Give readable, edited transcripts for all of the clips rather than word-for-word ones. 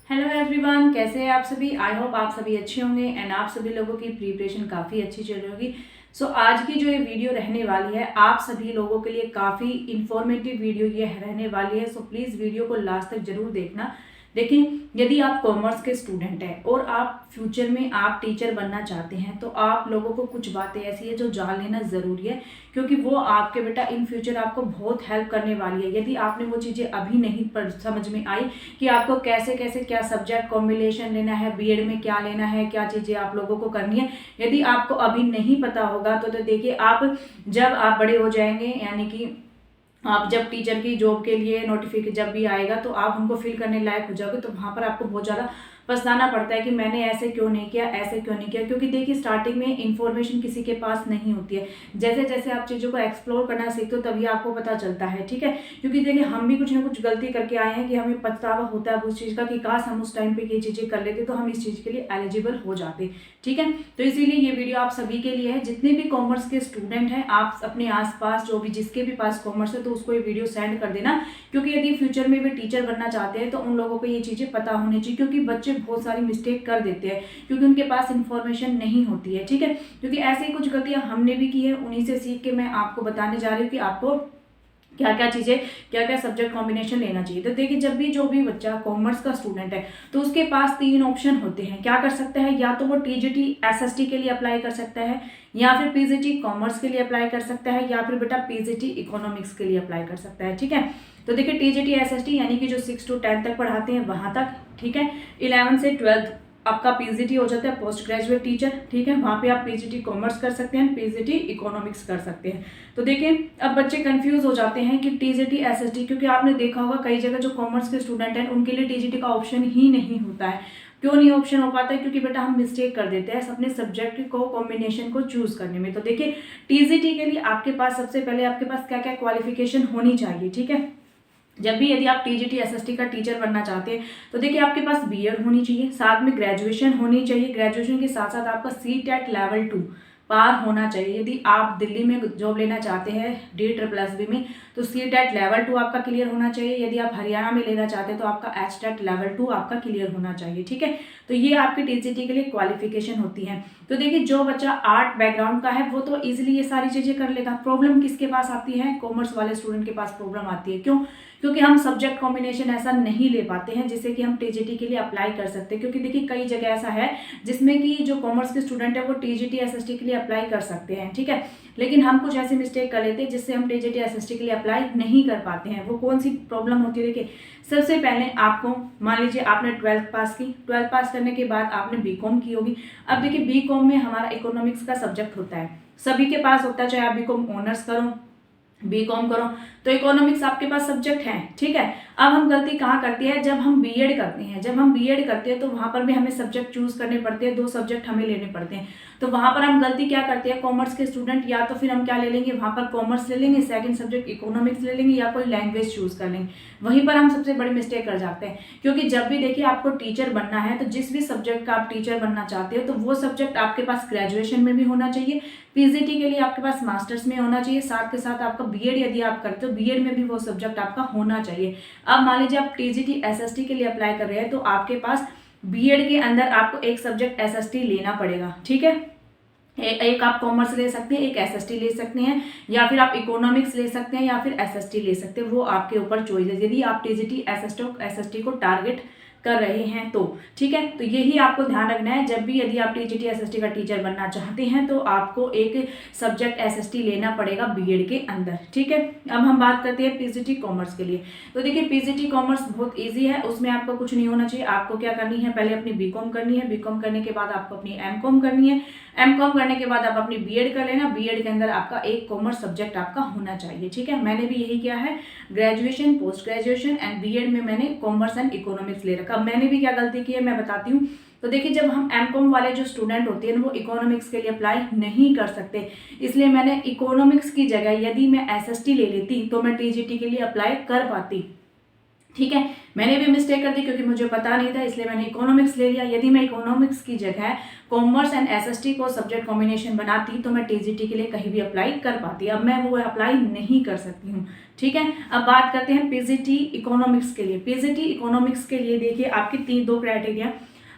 Hello everyone, कैसे हैं आप सभी। आई होप आप सभी अच्छे होंगे एंड आप सभी लोगों की प्रिपरेशन काफ़ी अच्छी चल रही होगी। सो आज की जो ये वीडियो रहने वाली है आप सभी लोगों के लिए काफ़ी इंफॉर्मेटिव वीडियो ये रहने वाली है। सो प्लीज़ वीडियो को लास्ट तक जरूर देखना। देखिए, यदि आप कॉमर्स के स्टूडेंट हैं और आप फ्यूचर में आप टीचर बनना चाहते हैं तो आप लोगों को कुछ बातें ऐसी है जो जान लेना ज़रूरी है, क्योंकि वो आपके बेटा इन फ्यूचर आपको बहुत हेल्प करने वाली है। यदि आपने वो चीज़ें अभी नहीं पढ़ समझ में आई कि आपको कैसे कैसे क्या सब्जेक्ट कॉम्बिनेशन लेना है, बीएड में क्या लेना है, क्या चीज़ें आप लोगों को करनी है, यदि आपको अभी नहीं पता होगा तो देखिए, आप जब आप बड़े हो जाएंगे, यानी कि आप जब टीचर की जॉब के लिए नोटिफिकेशन जब भी आएगा तो आप उनको फिल करने लायक हो जाओगे, तो वहाँ पर आपको बहुत ज़्यादा पछताना पड़ता है कि मैंने ऐसे क्यों नहीं किया, ऐसे क्यों नहीं किया। क्योंकि देखिए, स्टार्टिंग में इन्फॉर्मेशन किसी के पास नहीं होती है। जैसे जैसे आप चीज़ों को एक्सप्लोर करना सीखते हो तभी आपको पता चलता है, ठीक है। क्योंकि देखिए, हम भी कुछ ना कुछ गलती करके आए हैं कि हमें पछतावा होता है उस चीज़ का कि काश हम उस टाइम पे ये चीज़ें कर लेते तो हम इस चीज़ के लिए एलिजिबल हो जाते, ठीक है। तो इसीलिए ये वीडियो आप सभी के लिए है। जितने भी कॉमर्स के स्टूडेंट हैं, आप अपने आसपास जो भी जिसके भी पास कॉमर्स है तो उसको ये वीडियो सेंड कर देना, क्योंकि यदि फ्यूचर में वे टीचर बनना चाहते हैं तो उन लोगों को ये चीज़ें पता होनी चाहिए। क्योंकि बच्चे बहुत सारी मिस्टेक कर देते हैं क्योंकि उनके पास इंफॉर्मेशन नहीं होती है, ठीक है। क्योंकि ऐसे ही कुछ गलतियां हमने भी की है, उन्हीं से सीख के मैं आपको बताने जा रही हूँ कि आपको क्या क्या चीज़ें, क्या क्या सब्जेक्ट कॉम्बिनेशन लेना चाहिए। तो देखिए, जब भी जो भी बच्चा कॉमर्स का स्टूडेंट है तो उसके पास तीन ऑप्शन होते हैं। क्या कर सकता है, या तो वो टीजीटी एसएसटी के लिए अप्लाई कर सकता है, या फिर पीजीटी कॉमर्स के लिए अप्लाई कर सकता है, या फिर बेटा पीजीटी इकोनॉमिक्स के लिए अप्लाई कर सकता है, ठीक है। तो देखिए, टीजीटी एसएसटी यानी कि जो 6 to 10 तक पढ़ाते हैं वहां तक, ठीक है। 11 से 12 आपका पीजीटी हो जाता है, पोस्ट ग्रेजुएट टीचर, ठीक है। वहाँ पे आप पीजीटी कॉमर्स कर सकते हैं, पीजीटी इकोनॉमिक्स कर सकते हैं। तो देखिए, अब बच्चे कंफ्यूज हो जाते हैं कि टीजीटी एसएसटी, क्योंकि आपने देखा होगा कई जगह जो कॉमर्स के स्टूडेंट हैं उनके लिए टीजीटी का ऑप्शन ही नहीं होता है। क्यों नहीं ऑप्शन हो पाता है? क्योंकि बेटा हम मिस्टेक कर देते हैं अपने सब्जेक्ट को कॉम्बिनेशन को चूज करने में। तो देखिए, टीजीटी के लिए आपके पास सबसे पहले आपके पास क्या क्या क्वालिफिकेशन होनी चाहिए, ठीक है। जब भी यदि आप टीजीटी एसएसटी का टीचर बनना चाहते हैं तो देखिए, आपके पास बीएड होनी चाहिए, साथ में ग्रेजुएशन होनी चाहिए, ग्रेजुएशन के साथ साथ आपका सीटेट लेवल 2 पार होना चाहिए। यदि आप दिल्ली में जॉब लेना चाहते हैं DSSB में तो सीटेट लेवल 2 आपका क्लियर होना चाहिए। यदि आप हरियाणा में लेना चाहते हैं तो आपका एचटेट लेवल 2 आपका क्लियर होना चाहिए, ठीक है। तो ये आपकी टीजीटी के लिए क्वालिफिकेशन होती है। तो देखिए, जो बच्चा आर्ट बैकग्राउंड का है वो तो इजिली ये सारी चीजें कर लेगा। प्रॉब्लम किसके पास आती है? कॉमर्स वाले स्टूडेंट के पास प्रॉब्लम आती है। क्यों? क्योंकि हम सब्जेक्ट कॉम्बिनेशन ऐसा नहीं ले पाते हैं जिससे कि हम टीजीटी के लिए अप्लाई कर सकते हैं। क्योंकि देखिए, कई जगह ऐसा है जिसमें कि जो कॉमर्स के स्टूडेंट है वो टीजीटी एसएसटी के लिए अप्लाई कर सकते हैं, ठीक है। लेकिन हम कुछ ऐसी मिस्टेक कर लेते हैं जिससे हम टीजीटी एसएसटी के लिए अप्लाई नहीं कर पाते हैं। वो कौन सी प्रॉब्लम होती है? देखिए, सबसे पहले आपको मान लीजिए आपने 12th पास की, 12th पास करने के बाद आपने बीकॉम की होगी। अब देखिए, बीकॉम में हमारा इकोनॉमिक्स का सब्जेक्ट होता है, सभी के पास होता है, चाहे आप बीकॉम ऑनर्स करो बीकॉम करो तो इकोनॉमिक्स आपके पास सब्जेक्ट है, ठीक है। अब हम गलती कहाँ करते हैं? जब हम बीएड करते हैं, जब हम बीएड करते हैं तो वहां पर भी हमें सब्जेक्ट चूज करने पड़ते हैं, 2 सब्जेक्ट हमें लेने पड़ते हैं। तो वहां पर हम गलती क्या करते हैं कॉमर्स के स्टूडेंट? या तो फिर हम क्या ले लेंगे, वहां पर कॉमर्स ले लेंगे, सेकंड सब्जेक्ट इकोनॉमिक्स ले लेंगे, या कोई लैंग्वेज चूज कर लेंगे। वहीं पर हम सबसे बड़ी मिस्टेक कर जाते हैं। क्योंकि जब भी देखिए आपको टीचर बनना है तो जिस भी सब्जेक्ट का आप टीचर बनना चाहते हो तो वो सब्जेक्ट आपके पास ग्रेजुएशन में भी होना चाहिए, पीजीटी के लिए आपके पास मास्टर्स में होना चाहिए, साथ के साथ आपका बीएड यदि आप करते हो बीएड में भी वो सब्जेक्ट आपका होना चाहिए। अब मान लीजिए आप टीजीटी एसएसटी के लिए अप्लाई कर रहे हैं तो आपके पास बीएड के अंदर आपको एक सब्जेक्ट एसएसटी लेना पड़ेगा, ठीक है। एक आप कॉमर्स ले सकते हैं, एक एसएसटी ले सकते हैं, या फिर आप इकोनॉमिक्स ले सकते हैं, या फिर एसएसटी ले सकते हैं। वो आपके ऊपर चॉइस है यदि आप टीजीटी एसएसटी को टारगेट कर रहे हैं तो, ठीक है। तो यही आपको ध्यान रखना है, जब भी यदि आप टीजीटी एसएसटी का टीचर बनना चाहते हैं तो आपको एक सब्जेक्ट एसएसटी लेना पड़ेगा बीएड के अंदर, ठीक है। अब हम बात करते हैं पीजीटी कॉमर्स के लिए। तो देखिए, पीजीटी कॉमर्स बहुत ईजी है, उसमें आपको कुछ नहीं होना चाहिए। आपको क्या करनी है, पहले अपनी बीकॉम करनी है, बीकॉम करने के बाद आपको अपनी एमकॉम करनी है, एमकॉम करने के बाद आप अपनी बीएड कर लेना। बीएड के अंदर आपका एक कॉमर्स सब्जेक्ट आपका होना चाहिए, ठीक है। मैंने भी यही किया है, graduation, post graduation and BEd में मैंने कॉमर्स एंड इकोनॉमिक्स ले रखा। मैंने भी क्या गलती की है मैं बताती हूँ। तो देखिए, जब हम एमकॉम वाले जो स्टूडेंट होते हैं वो इकोनॉमिक्स के लिए अप्लाई नहीं कर सकते, इसलिए मैंने इकोनॉमिक्स की जगह यदि मैं एसएसटी ले लेती तो मैं टीजीटी के लिए अप्लाई कर पाती, ठीक है, मैंने भी मिस्टेक कर दी क्योंकि मुझे पता नहीं था, इसलिए मैंने इकोनॉमिक्स ले लिया। यदि मैं इकोनॉमिक्स की जगह कॉमर्स एंड एसएसटी को सब्जेक्ट कॉम्बिनेशन बनाती तो मैं टीजीटी के लिए कहीं भी अप्लाई कर पाती। अब मैं वो अप्लाई नहीं कर सकती हूँ। ठीक है, अब बात करते हैं पीजीटी इकोनॉमिक्स के लिए। पीजीटी इकोनॉमिक्स के लिए देखिए आपकी दो क्राइटेरिया,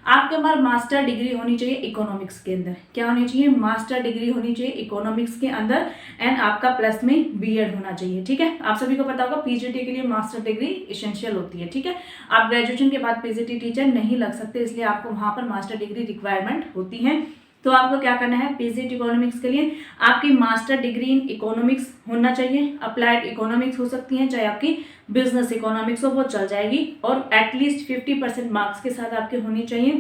आपके पास मास्टर डिग्री होनी चाहिए इकोनॉमिक्स के अंदर। क्या होनी चाहिए? मास्टर डिग्री होनी चाहिए इकोनॉमिक्स के अंदर एंड आपका प्लस में बीएड होना चाहिए। ठीक है, आप सभी को पता होगा पीजीटी के लिए मास्टर डिग्री एसेंशियल होती है। ठीक है, आप ग्रेजुएशन के बाद पीजीटी टीचर नहीं लग सकते, इसलिए आपको वहां पर मास्टर डिग्री रिक्वायरमेंट होती है। तो आपको क्या करना है, पीजीटी इकोनॉमिक्स के लिए आपकी मास्टर डिग्री इन इकोनॉमिक्स होना चाहिए। अप्लाइड इकोनॉमिक्स हो सकती है, चाहे आपकी बिजनेस इकोनॉमिक्स हो, वो चल जाएगी। और एटलीस्ट 50% मार्क्स के साथ आपके होनी चाहिए,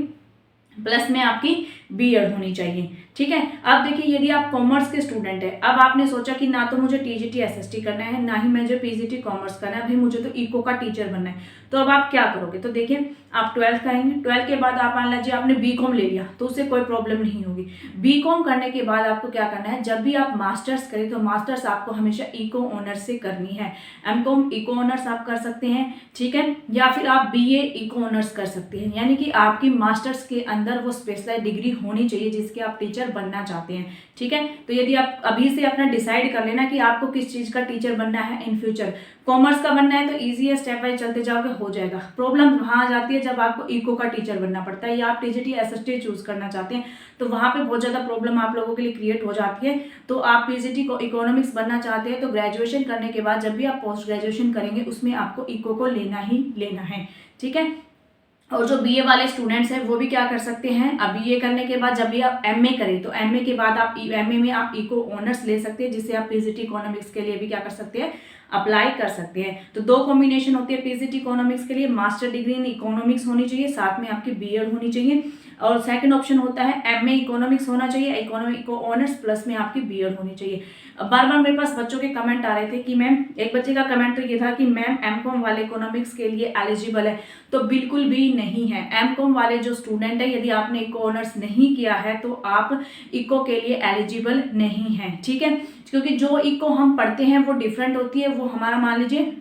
प्लस में आपकी बीएड होनी चाहिए। ठीक है, अब देखिए यदि आप कॉमर्स के स्टूडेंट है, अब आपने सोचा कि ना तो मुझे टीजीटी एसएसटी करना है, ना ही मुझे पीजीटी कॉमर्स करना है, भाई मुझे तो इको का टीचर बनना है। तो अब आप क्या करोगे? तो देखिए आप 12th करेंगे, 12th के बाद आप मान लीजिए आपने बीकॉम ले लिया तो उससे कोई प्रॉब्लम नहीं होगी। बीकॉम करने के बाद आपको क्या करना है, जब भी आप मास्टर्स करें तो मास्टर्स आपको हमेशा इको ऑनर्स से करनी है। एमकॉम इको ऑनर्स आप कर सकते हैं, ठीक है, या फिर आप बीए इको ऑनर्स कर सकते हैं। यानी कि आपकी मास्टर्स के अंदर वो स्पेशलाइज डिग्री होनी चाहिए जिसके आप टीचर बनना चाहते हैं। ठीक है, तो यदि आप अभी से अपना डिसाइड कर लेना कि आपको किस चीज का टीचर बनना है इन फ्यूचर। कॉमर्स का बनना है तो इजी है, स्टेप बाय चलते जाओगे हो जाएगा। प्रॉब्लम वहां आ जाती है जब आपको इको का टीचर बनना पड़ता है, या आप टीजीटी एसएसटी चूज करना चाहते हैं तो वहां पे बहुत ज्यादा प्रॉब्लम आप लोगों के लिए क्रिएट हो जाती है। तो आप पीजीटी को इकोनॉमिक्स बनना चाहते हैं तो ग्रेजुएशन करने के बाद जब भी आप पोस्ट ग्रेजुएशन करेंगे उसमें आपको इको को लेना ही लेना है। ठीक है, और जो बीए वाले स्टूडेंट्स हैं वो भी क्या कर सकते हैं, अब बीए करने के बाद जब भी आप एमए करें तो एमए के बाद आप एमए में आप इको ऑनर्स ले सकते हैं, जिससे आप पीजीटी इकोनॉमिक्स के लिए भी क्या कर सकते हैं, अप्लाई कर सकते हैं। तो दो कॉम्बिनेशन होती है पीजीटी इकोनॉमिक्स के लिए, मास्टर डिग्री इन इकोनॉमिक्स होनी चाहिए, साथ में आपकी बीएड होनी चाहिए। और सेकंड ऑप्शन होता है एमए इकोनॉमिक्स होना चाहिए, इकोनॉमिक ऑनर्स प्लस में आपकी बीएड होनी चाहिए। बार बार मेरे पास बच्चों के कमेंट आ रहे थे कि मैम, एक बच्चे का कमेंट तो ये था कि मैम एमकॉम वाले इकोनॉमिक्स के लिए एलिजिबल है, तो बिल्कुल भी नहीं है। एमकॉम वाले जो स्टूडेंट है, यदि आपने इको ऑनर्स नहीं किया है तो आप इको के लिए एलिजिबल नहीं है। ठीक है, क्योंकि जो इको हम पढ़ते हैं वो डिफरेंट होती है, वो हमारा मान लीजिए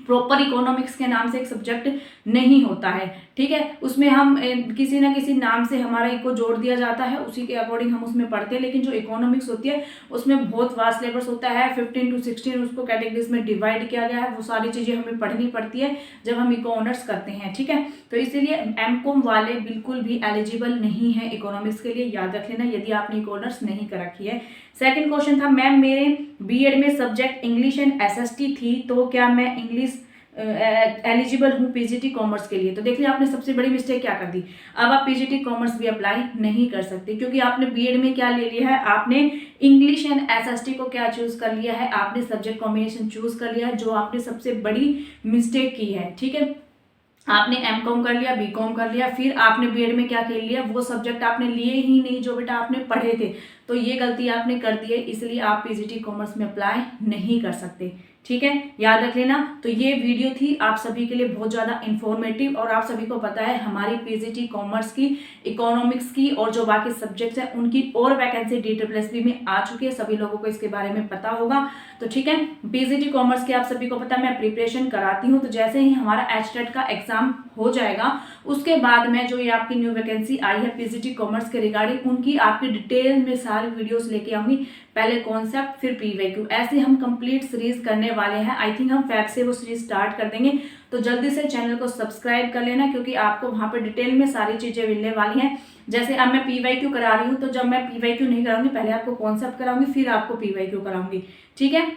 प्रॉपर इकोनॉमिक्स के नाम से एक सब्जेक्ट नहीं होता है। ठीक है, उसमें हम किसी ना किसी नाम से हमारा इको जोड़ दिया जाता है, उसी के अकॉर्डिंग हम उसमें पढ़ते हैं। लेकिन जो इकोनॉमिक्स होती है उसमें बहुत वास्ट सिलेबस होता है, 15 to 16 उसको कैटेगरीज में डिवाइड किया गया है। वो सारी चीजें हमें पढ़नी पड़ती है जब हम इको ऑनर्स करते हैं। ठीक है, तो इसीलिए एमकॉम वाले बिल्कुल भी एलिजिबल नहीं है इकोनॉमिक्स के लिए, याद रख लेना यदि आपने इको ऑनर्स नहीं कर रखी है। सेकेंड क्वेश्चन था, मैम मेरे बीएड में सब्जेक्ट इंग्लिश एंड एसएसटी थी तो क्या मैं इंग्लिश एलिजिबल हूँ पीजीटी कॉमर्स के लिए? तो देखिए आपने सबसे बड़ी मिस्टेक क्या कर दी, अब आप पीजीटी कॉमर्स भी अप्लाई नहीं कर सकते, क्योंकि आपने बीएड में क्या ले लिया है, आपने इंग्लिश एंड एसएसटी को क्या चूज कर लिया है, आपने सब्जेक्ट कॉम्बिनेशन चूज कर लिया है, जो आपने सबसे बड़ी मिस्टेक की है। ठीक है, आपने एमकॉम कर लिया, बीकॉम कर लिया, फिर आपने बीएड में क्या कर लिया, वो सब्जेक्ट आपने लिए ही नहीं जो बेटा आपने पढ़े थे। तो ये गलती आपने कर दी है, इसलिए आप पीजीटी कॉमर्स में अप्लाई नहीं कर सकते। ठीक है, याद रख लेना। तो ये वीडियो थी आप सभी के लिए बहुत ज़्यादा इन्फॉर्मेटिव, और आप सभी को पता है हमारी पीजीटी कॉमर्स की, इकोनॉमिक्स की और जो बाकी सब्जेक्ट्स हैं उनकी और वैकेंसी DSSB में आ चुकी है, सभी लोगों को इसके बारे में पता होगा। तो ठीक है, पीजीटी कॉमर्स की आप सभी को पता है मैं प्रिपरेशन कराती हूँ। तो जैसे ही हमारा HTET का एग्जाम हो जाएगा उसके बाद में जो ये आपकी न्यू वैकेंसी आई है पीजीटी कॉमर्स के रिगार्डिंग, उनकी आपकी डिटेल में सारी वीडियोस लेके आऊंगी। पहले कॉन्सेप्ट फिर PYQ, ऐसे हम कंप्लीट सीरीज करने वाले हैं। आई थिंक हम फेब से वो सीरीज स्टार्ट कर देंगे, तो जल्दी से चैनल को सब्सक्राइब कर लेना, क्योंकि आपको वहां पर डिटेल में सारी चीजें मिलने वाली हैं। जैसे अब मैं PYQ करा रही हूँ, तो जब मैं PYQ नहीं कराऊंगी, पहले आपको कॉन्सेप्ट कराऊंगी फिर आपको PYQ कराऊंगी। ठीक है,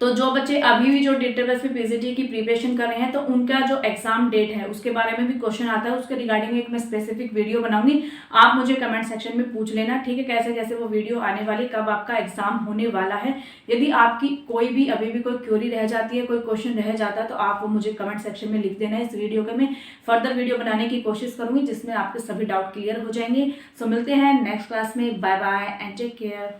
तो जो बच्चे अभी भी जो डेटाबेस पे पीजीटी की प्रिपरेशन कर रहे हैं तो उनका जो एग्जाम डेट है उसके बारे में भी क्वेश्चन आता है, उसके रिगार्डिंग एक मैं स्पेसिफिक वीडियो बनाऊंगी। आप मुझे कमेंट सेक्शन में पूछ लेना, ठीक है, कैसे कैसे वो वीडियो आने वाली, कब आपका एग्जाम होने वाला है। यदि आपकी कोई भी अभी भी कोई क्वेरी रह जाती है, कोई क्वेश्चन रह जाता है, तो आप वो मुझे कमेंट सेक्शन में लिख देना। इस वीडियो का मैं फर्दर वीडियो बनाने की कोशिश करूंगी जिसमें आपके सभी डाउट क्लियर हो जाएंगे। सो मिलते हैं नेक्स्ट क्लास में, bye bye and take care.